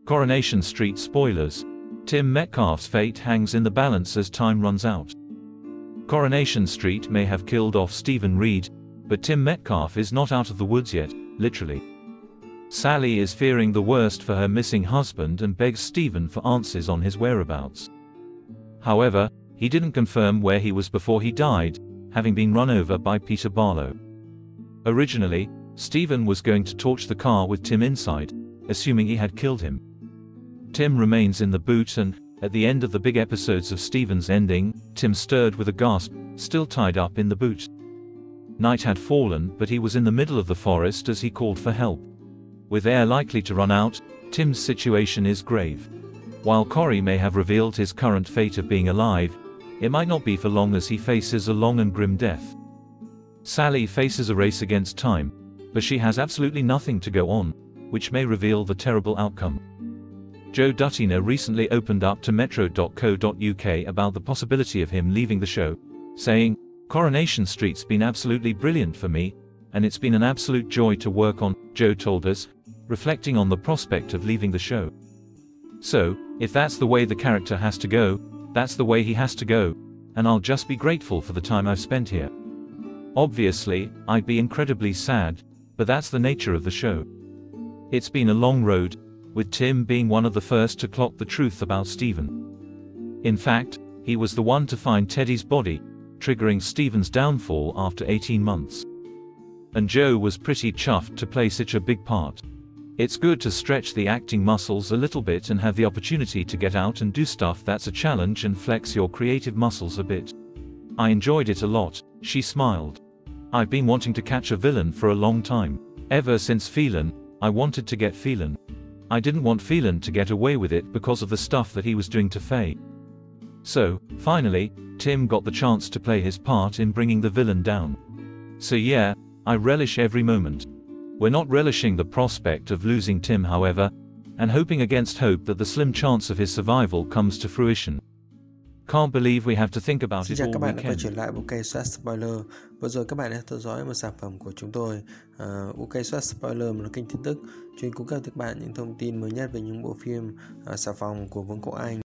Coronation Street Spoilers. Tim Metcalfe's fate hangs in the balance as time runs out. Coronation Street may have killed off Stephen Reed, but Tim Metcalfe is not out of the woods yet, literally. Sally is fearing the worst for her missing husband and begs Stephen for answers on his whereabouts. However, he didn't confirm where he was before he died, having been run over by Peter Barlow. Originally, Stephen was going to torch the car with Tim inside, assuming he had killed him. Tim remains in the boot and, at the end of the big episodes of Stephen's ending, Tim stirred with a gasp, still tied up in the boot. Night had fallen, but he was in the middle of the forest as he called for help. With air likely to run out, Tim's situation is grave. While Corrie may have revealed his current fate of being alive, it might not be for long as he faces a long and grim death. Sally faces a race against time, but she has absolutely nothing to go on, which may reveal the terrible outcome. Joe Duttina recently opened up to metro.co.uk about the possibility of him leaving the show, saying, "Coronation Street's been absolutely brilliant for me, and it's been an absolute joy to work on," Joe told us, reflecting on the prospect of leaving the show. So, if that's the way the character has to go, that's the way he has to go, and I'll just be grateful for the time I've spent here. Obviously, I'd be incredibly sad, but that's the nature of the show. It's been a long road, with Tim being one of the first to clock the truth about Stephen. In fact, he was the one to find Teddy's body, triggering Stephen's downfall after 18 months. And Joe was pretty chuffed to play such a big part. It's good to stretch the acting muscles a little bit and have the opportunity to get out and do stuff that's a challenge and flex your creative muscles a bit. I enjoyed it a lot, she smiled. I've been wanting to catch a villain for a long time. Ever since Phelan, I wanted to get Phelan. I didn't want Phelan to get away with it because of the stuff that he was doing to Faye. So, finally, Tim got the chance to play his part in bringing the villain down. So yeah, I relish every moment. We're not relishing the prospect of losing Tim, however, and hoping against hope that the slim chance of his survival comes to fruition. Can't believe we have to think about Xin it chào all các bạn đã quay weekend. trở lại UK Spoiler. Vừa rồi các bạn đã theo dõi một sản phẩm của chúng tôi, UK Spoiler, một kênh tin tức chuyên cung cấp cho các bạn những thông tin mới nhất về những bộ phim xà phòng của Vương quốc Anh.